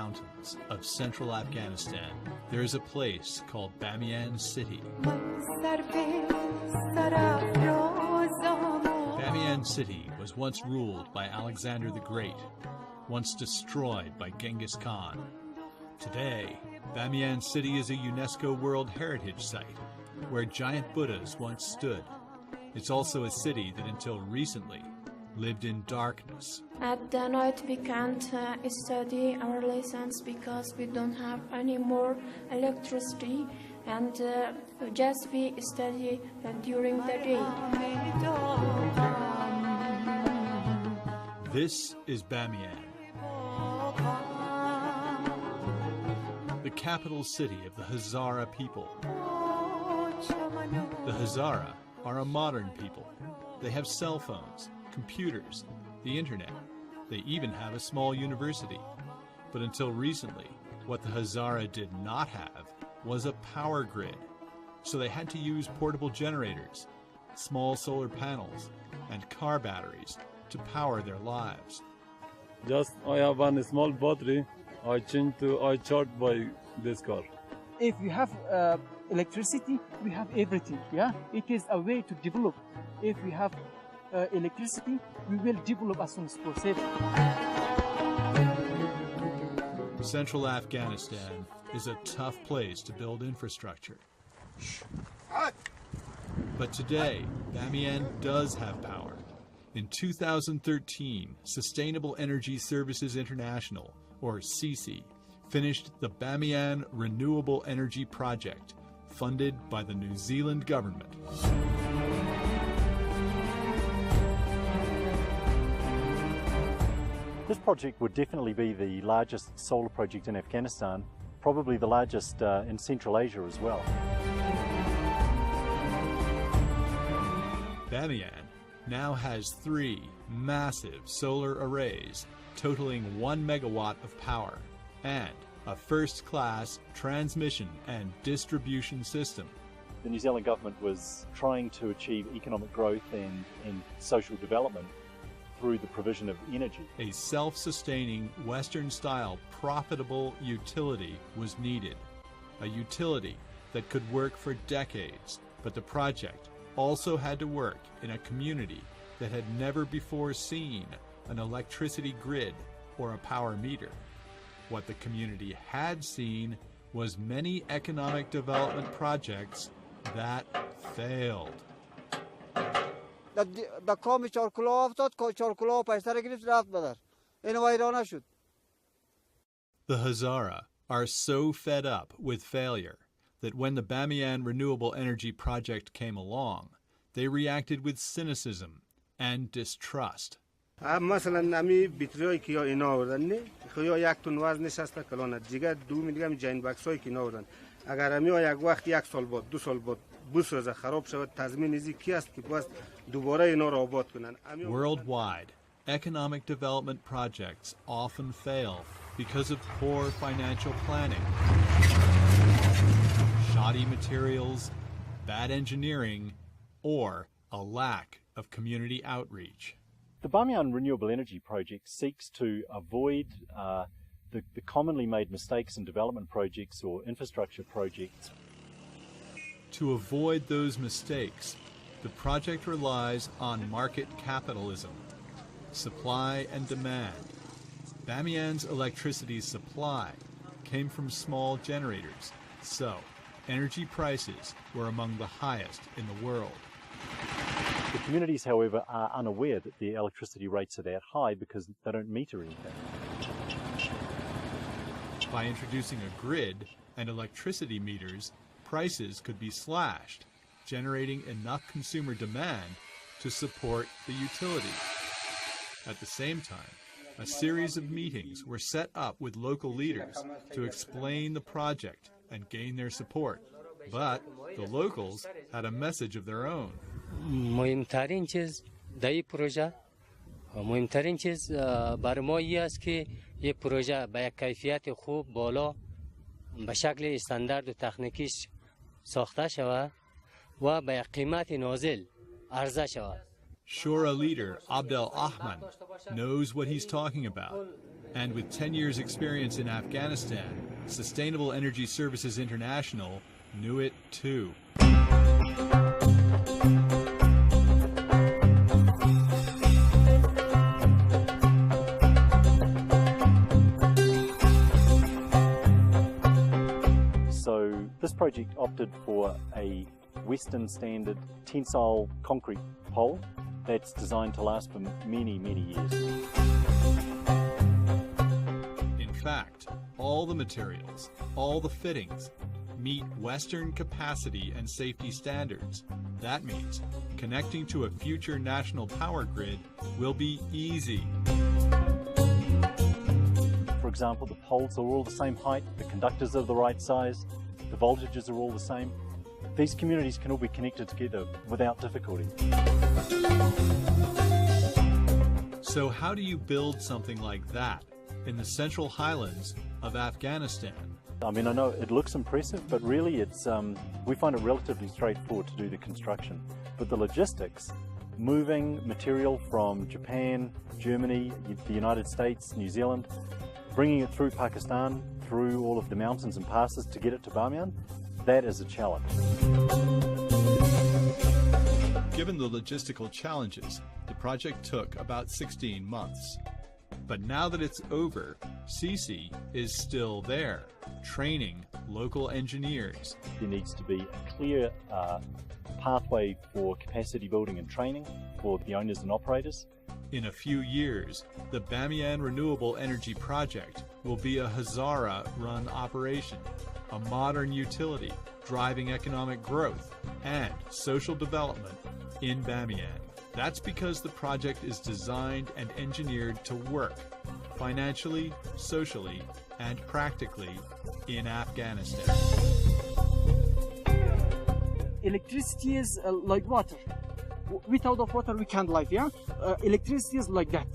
mountains of central Afghanistan, there is a place called Bamiyan City. Bamiyan City was once ruled by Alexander the Great, once destroyed by Genghis Khan. Today, Bamiyan City is a UNESCO World Heritage Site, where giant Buddhas once stood. It's also a city that until recently lived in darkness. At the night we can't study our lessons because we don't have any more electricity, and just we study during the day. This is Bamiyan, the capital city of the Hazara people. The Hazara are a modern people. They have cell phones, computers, the internet. They even have a small university. But until recently, what the Hazara did not have was a power grid. So they had to use portable generators, small solar panels, and car batteries to power their lives. Just I have one small battery. I charge by this car. If we have electricity, we have everything. Yeah, it is a way to develop. If we have electricity, we will develop as soon as possible. Central Afghanistan is a tough place to build infrastructure. But today, Bamiyan does have power. In 2013, Sustainable Energy Services International, or CESI, finished the Bamiyan Renewable Energy Project, funded by the New Zealand government. This project would definitely be the largest solar project in Afghanistan, probably the largest in Central Asia as well. Bamiyan now has 3 massive solar arrays totaling 1 megawatt of power and a first-class transmission and distribution system. The New Zealand government was trying to achieve economic growth and social development through the provision of energy. A self-sustaining, Western-style, profitable utility was needed. A utility that could work for decades, but the project also had to work in a community that had never before seen an electricity grid or a power meter. What the community had seen was many economic development projects that failed. The Hazara are so fed up with failure that when the Bamiyan Renewable Energy Project came along, they reacted with cynicism and distrust. مثلا امی بیتریایی که اینا آوردن نه خیا یک تن وزن نشسته کلانه دیگه 2 میلی گرم جین باکسایی که اینا آوردن اگر امی یک وقت 1 سال بعد 2 سال بعد بسوزه خراب شود تضمین ازی کی است که باز دوباره اینا را آباد کنن. Worldwide, economic development projects often fail because of poor financial planning, shoddy materials, bad engineering, or a lack of community outreach. The Bamiyan Renewable Energy Project seeks to avoid the commonly made mistakes in development projects or infrastructure projects. To avoid those mistakes, the project relies on market capitalism, supply and demand. Bamiyan's electricity supply came from small generators, so energy prices were among the highest in the world. The communities, however, are unaware that the electricity rates are that high because they don't meter anything. By introducing a grid and electricity meters, prices could be slashed, generating enough consumer demand to support the utility. At the same time, a series of meetings were set up with local leaders to explain the project and gain their support. But the locals had a message of their own. مهمترین چیز در این پروژه مهمترین چیز برای ما این است که این پروژه به یک کیفیت خوب بالا به شکل استاندارد و تکنیکیش ساخته شود و به یک قیمت نازل عرضه شود. Shura leader Abdel Ahman knows what he's talking about And with 10 years' experience in Afghanistan, Sustainable Energy Services International knew it too. So this project opted for a Western standard tensile concrete pole that's designed to last for many, many years. In fact, all the materials, all the fittings, meet Western capacity and safety standards. That means connecting to a future national power grid will be easy. For example, the poles are all the same height, the conductors are the right size, the voltages are all the same. These communities can all be connected together without difficulty. So how do you build something like that in the Central Highlands of Afghanistan? I mean, I know it looks impressive, but really it's we find it relatively straightforward to do the construction. But the logistics, moving material from Japan, Germany, the United States, New Zealand, bringing it through Pakistan, through all of the mountains and passes to get it to Bamiyan, that is a challenge. Given the logistical challenges, the project took about 16 months. But now that it's over, CC is still there, training local engineers. There needs to be a clear pathway for capacity building and training for the owners and operators. In a few years, the Bamiyan Renewable Energy Project will be a Hazara-run operation, a modern utility driving economic growth and social development in Bamiyan. That's because the project is designed and engineered to work financially, socially, and practically in Afghanistan. Electricity is like water. Without of water we can't live, yeah? Electricity is like that.